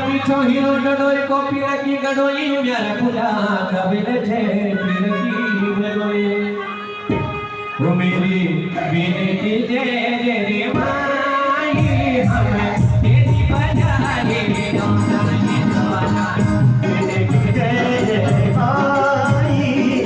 मीठो हीरो गडोई को पीड़ की गडोई म्यारा पुला कबिल छे पीड़ की गडोई वो मेरी विनती जे जे रे माई हमें तेरी बजाए डोनाई डोना विनती जे जे माई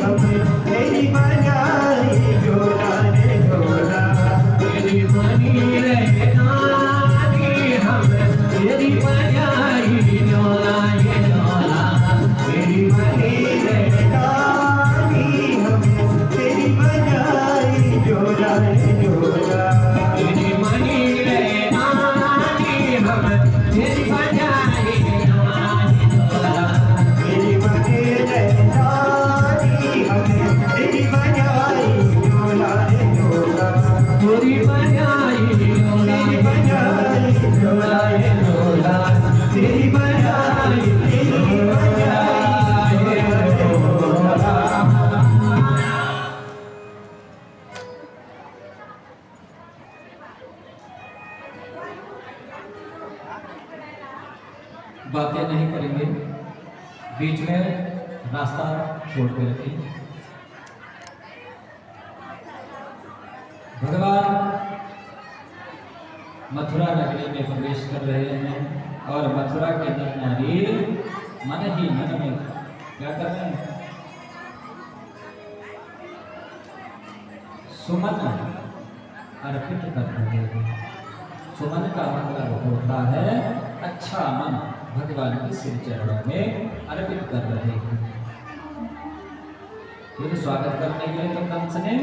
हमें तेरी बजाए डोनाई डोना तेरी मनी रे नानी हमें तेरी बजाए डोनाई डोना तेरी मनी रे नानी हमें तेरी बजाए डोनाई डोना तेरी मनी रे नानी हमें तेरी बजाए डोनाई डोना तेरी मनी रे नानी हमें तेरी बजाए डोनाई डोना तेरी बजाए डोनाई डोनाई डोना तेरी बजाए डोना बातें नहीं करेंगे, बीच में रास्ता छोड़ के रखें। भगवान मथुरा नगरी में प्रवेश कर रहे हैं और मथुरा के नर नारी मन ही मन में क्या कर रहे हैं? सुमन अर्पित कर रहे हैं। सुमन का मतलब होता है अच्छा मन भगवान के श्री चरणों में अर्पित कर रहे हैं। फिर स्वागत करने के लिए तो कंस ने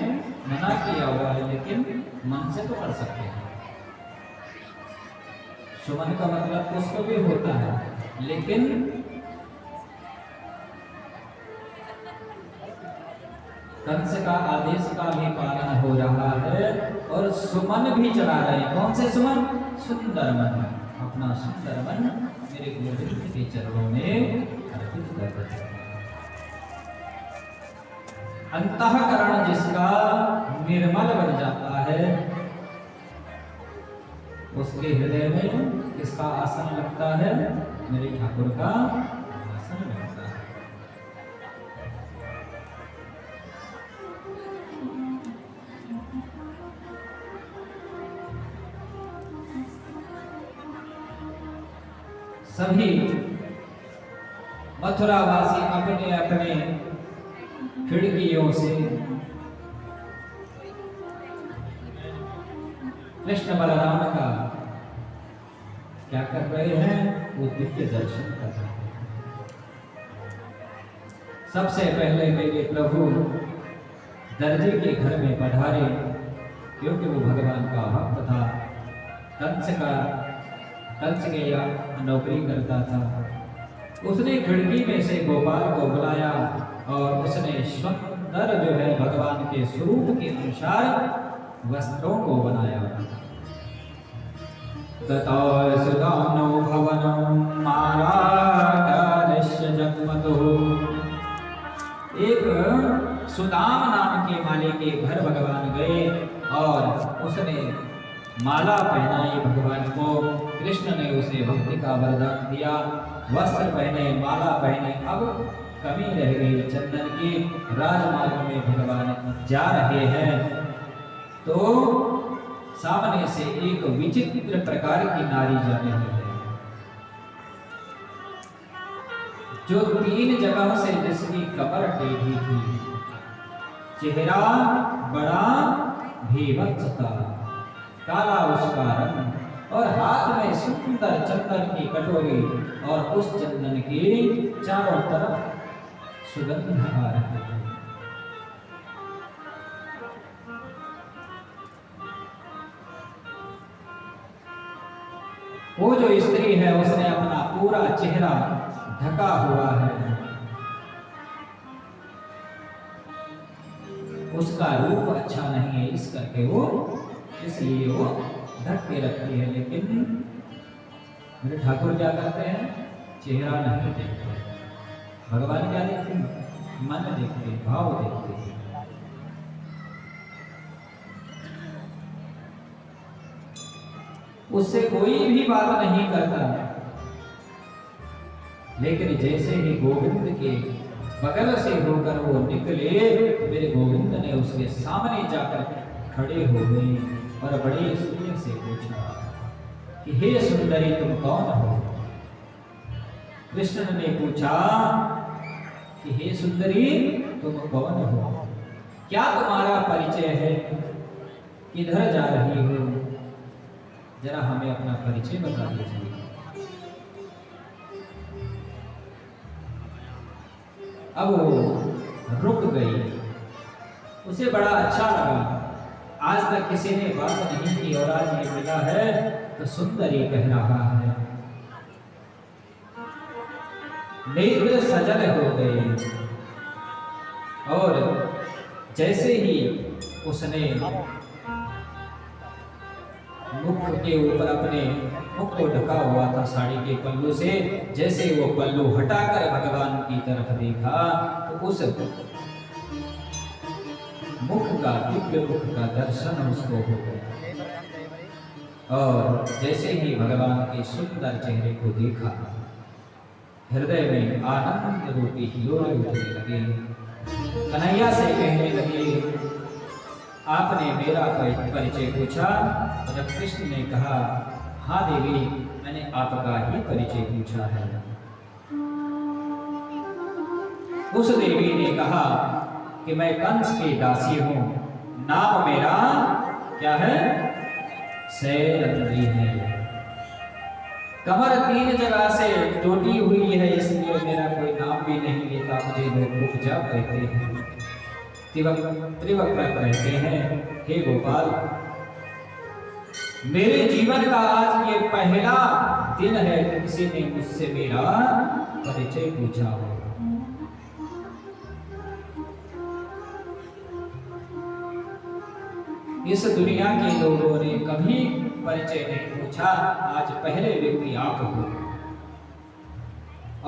मना किया हुआ है, लेकिन मन से तो कर सकते हैं। सुमन का मतलब पुष्प भी होता है, लेकिन कंस का आदेश का भी पालन हो रहा है और सुमन भी चला रहे हैं। कौन से सुमन? सुंदर मन, अपना सुंदर मन मेरे गोविंद के चरणों में अर्पित कर रहे हैं। अंतःकरण जिसका निर्मल बन जाता है, उसके हृदय में किसका आसन लगता है? मेरे ठाकुर का आसन लगता है। सभी मथुरावासी अपने अपने खिड़कियों से कृष्ण बलराम का क्या कर रहे हैं? वो दिव्य दर्शन कर रहे हैं। सबसे पहले मेरे प्रभु दर्जी के घर में पधारे, क्योंकि वो भगवान का भक्त था। कंस के यहाँ नौकरी करता था। उसने खिड़की में से गोपाल को बुलाया और उसने सुंदर जो है भगवान के स्वरूप के अनुसार वस्त्रों को बनाया। ततो सुदानो भवनं माराकारस्य जगमतुः। एक सुदाम नाम के माली के घर भगवान गए और उसने माला पहनाई भगवान को। कृष्ण ने उसे भक्ति का वरदान दिया, वस्त्र पहने, माला पहने। अब कमी रह गई चंदन की। राजमार्ग में भगवान जा रहे हैं तो सामने से एक विचित्र प्रकार की नारी जा रही है, जो 3 जगह से जिसकी कमर टेढ़ी थी, चेहरा बड़ा भीभत्स था, काला उसका रंग और हाथ में सुंदर चंदन की कटोरी और उस चंदन की चारों तरफ सुगंध आ रही है। वो जो स्त्री है उसने अपना पूरा चेहरा ढका हुआ है, उसका रूप अच्छा नहीं है, इस करके वो इसलिए वो ढक के रखती है। लेकिन मेरे ठाकुर क्या करते हैं? चेहरा नहीं देखते। भगवान क्या देखते हैं? मन देखते, भाव देखते हैं। उससे कोई भी बात नहीं करता, लेकिन जैसे ही गोविंद के बगल से होकर वो निकले तो मेरे गोविंद ने उसके सामने जाकर खड़े हो गए और बड़े स्नेह से पूछा कि हे सुंदरी तुम कौन हो। कृष्ण ने पूछा कि हे सुंदरी तुम कौन हो, क्या तुम्हारा परिचय है, किधर जा रही हो, जरा हमें अपना परिचय बता दीजिए। अब वो रुक गई, उसे बड़ा अच्छा लगा। आज तक किसी ने बात नहीं की और आज ये मिला है तो सुंदरी कह रहा है। नेत्र सजल हो गए और जैसे ही उसने मुख के ऊपर अपने मुख को ढका हुआ था साड़ी के पल्लू से, जैसे वो पल्लू हटाकर भगवान की तरफ देखा तो उस मुख का, दिव्य मुख का दर्शन उसको हो गया। और जैसे ही भगवान के सुंदर चेहरे को देखा, हृदय में आनंद रूपी हिलोरे उठने लगे। कन्हैया से कहने लगे, आपने मेरा परिचय पूछा। जब कृष्ण ने कहा, हाँ देवी, मैंने आपका ही परिचय पूछा है। उस देवी ने कहा कि मैं कंस की दासी हूं, नाम मेरा क्या है, शैलंद्री है। कमर 3 जगह से टूटी हुई है, इसलिए मेरा कोई नाम भी नहीं लेता, मुझे लोग उपजा कहते हैं, त्रिवक्र कहते हैं। हे गोपाल, मेरे जीवन का आज ये पहला दिन है कि किसी ने मुझसे मेरा परिचय पूछा हो। इस दुनिया के लोगों ने कभी परिचय नहीं पूछा, आज पहले व्यक्ति आप हो।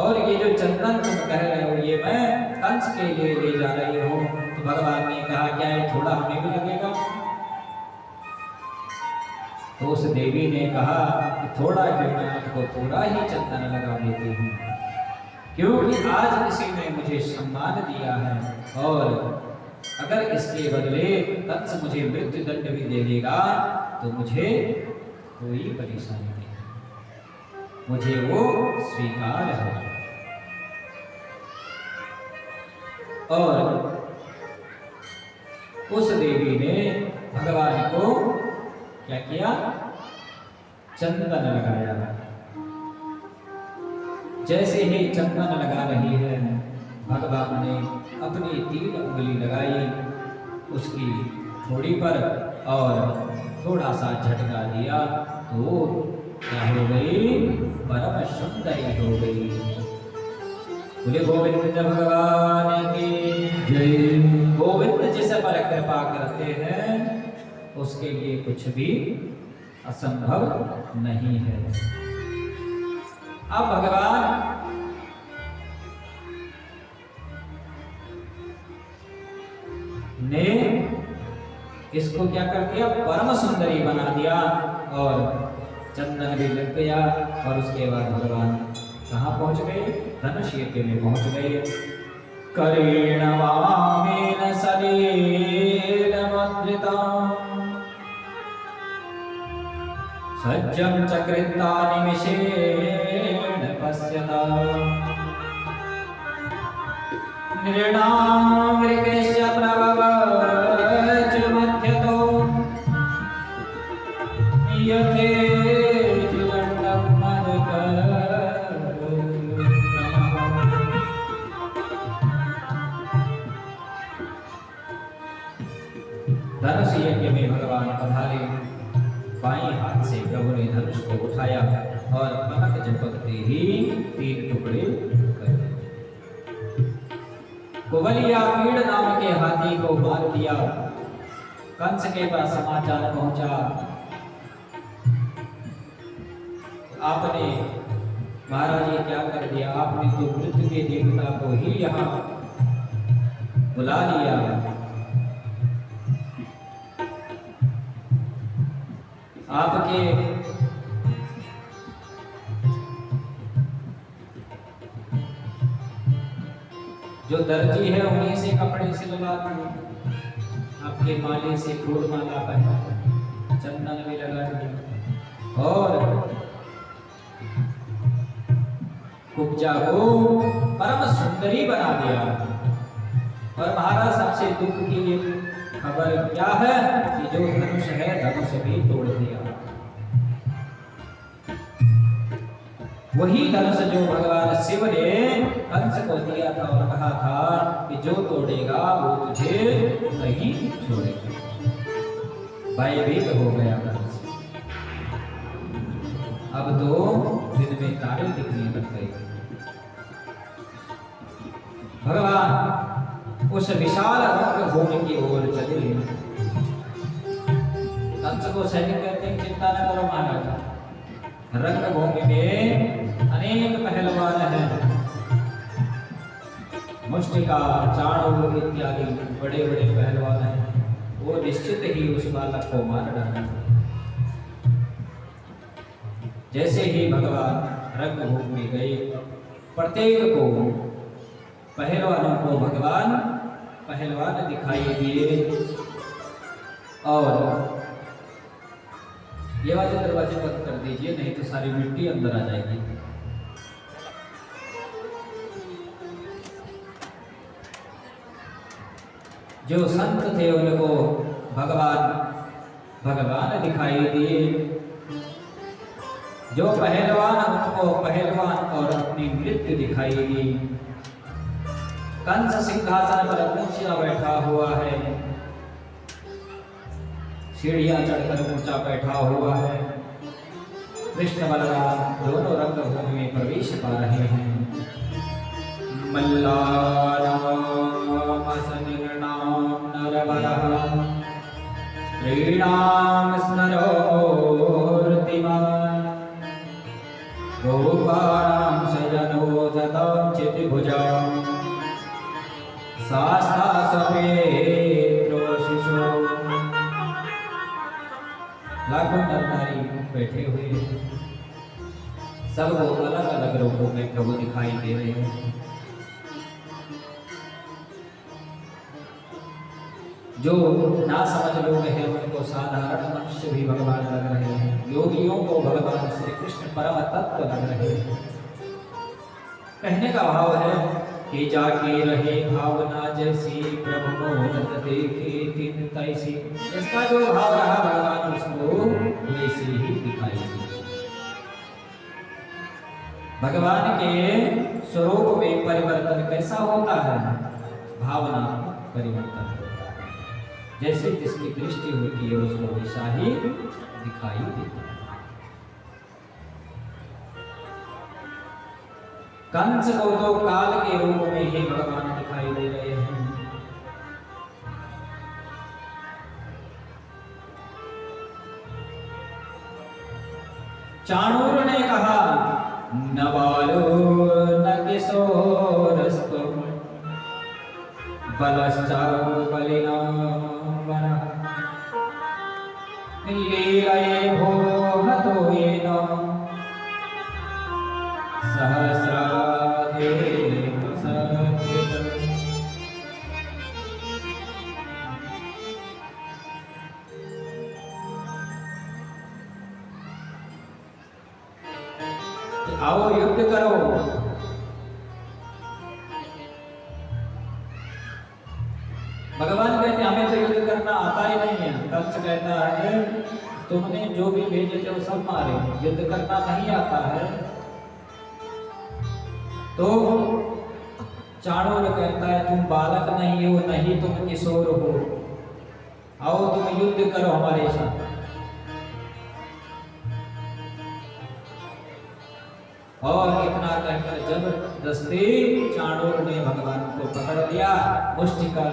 और ये जो चंदन तुम कह रहे हो, ये मैं कंस के लिए ले जा रही हूँ। तो भगवान ने कहा, क्या ये थोड़ा हमें भी लगेगा? तो उस देवी ने कहा कि थोड़ा क्यों, मैं आपको पूरा ही चंदन लगा देती हूँ, क्योंकि आज किसी ने मुझे सम्मान दिया है और अगर इसके बदले कंस मुझे मृत्यु दंड भी दे देगा तो मुझे कोई परेशानी नहीं, मुझे वो स्वीकार है। और उस देवी ने भगवान को क्या किया, चंदन लगाया। जैसे ही चंदन लगा रही है, भगवान ने अपनी 3 उंगली लगाई उसकी ठोड़ी पर और थोड़ा सा झटका दिया तो क्या हो गई, परम सुंदरी हो गई। बोले गोविंद भगवान की जय। गोविंद जिस पर कृपा करते हैं उसके लिए कुछ भी असंभव नहीं है। अब भगवान ने इसको क्या कर दिया, परम सुंदरी बना दिया और चंदन भी लग गया। और उसके बाद भगवान कहाँ पहुंच गए, धनुष यज्ञ में पहुंच गए। करेणवामेन सलीलमुद्रितम् सज्जं चकृता निमिषेण पश्यता नृणामृगश्च प्रभवच मध्यतो यथेज्दण्डं धनुष यज्ञ में भगवान पधारे। बाएं हाथ से प्रभु ने धनुष को उठाया और पलक झपकते ही 3 टुकड़े कर दिए। कुवलिया पीड़ नाम के हाथी को मार दिया। कंस के पास समाचार पहुंचा, आपने महाराज ये क्या कर दिया, आपने तो मृत्यु के देवता को ही यहाँ बुला लिया। आपके जो दर्जी है उन्हीं से कपड़े सिलवा दिए, आपके माले से फूल माला पहना, चंदन भी लगा दिया और कुब्जा को परम सुंदरी बना दिया। और महाराज सबसे दुख की खबर क्या है कि जो धनुष है धनुष भी तोड़ दिया। वही धनुष जो भगवान शिव ने कंस को दिया था और कहा था कि जो तोड़ेगा वो तुझे नहीं छोड़ेगा। भयभीत हो गया कंस। अब तो दिन में तारे दिखने लग गए। भगवान उस विशाल रंगभूमि की ओर चले। कंस को सैनिक कहते हैं चिंता न करो महाराज, रंगभूमि में अनेक पहलवान हैं, मुष्टिका चाणूर इत्यादि बड़े बड़े पहलवान हैं, वो निश्चित ही उस बालक को मार डालेंगे। जैसे ही भगवान रंगभूमि में गए, प्रत्येक को पहलवानों को भगवान पहलवान दिखाई दिए। और ये वाले दरवाजे बंद कर दीजिए, नहीं तो सारी मिट्टी अंदर आ जाएगी। जो संत थे उनको भगवान दिखाई दिए, जो पहलवान उनको पहलवान और अपनी नृत्य दिखाई दी। कंस सिंहासन पर ऊंचा बैठा हुआ है, सीढ़ियां चढ़कर ऊंचा बैठा हुआ है। कृष्ण बलराम दोनों रंगभूमि में प्रवेश पा रहे हैं। मल्लानाम सनिर्णाम नरवरः स्त्रीणां स्नरो मूर्तिमान् गोपानां सजनो जतां चितिभुजां शास्ता सपेत्रो शिशो। लाखों नर नारी बैठे हुए हैं, सबको अलग अलग रूपों में प्रभु दिखाई दे रहे हैं। जो ना समझ लोग हैं उनको साधारण मनुष्य भी भगवान लग रहे हैं, योगियों को भगवान श्री कृष्ण परम तत्व लग रहे हैं। कहने का भाव है कि जाके रहे भावना जैसी प्रभु मोहन देखे तिन तैसी। इसका जो भाव रहा भगवान उसको वैसे ही दिखाई दिया। भगवान के स्वरूप में परिवर्तन कैसा होता है? भावना परिवर्तन होता है। जैसे जिसकी दृष्टि होती है उसको वैसा ही दिखाई देता है। कंस को तो काल के रूप में ही भगवान दिखाई दे रहे हैं। चाणूर ने कहा न बालो न किशोरस्तु बलश्च बलिना वनः लीलये भोहतो येन सहस्रादेव सकृत। आओ युद्ध करो। भगवान कहते हमें तो युद्ध करना आता ही नहीं है। कंस कहता है तुमने जो भी भेजे थे वो सब मारे, युद्ध करना नहीं आता है। तो चाणूर कहता है तुम बालक नहीं हो, नहीं तुम किशोर हो, आओ तुम युद्ध करो हमारे साथ। और इतना कहकर जबरदस्ती चाणूर ने भगवान को पकड़ लिया, मुष्टिका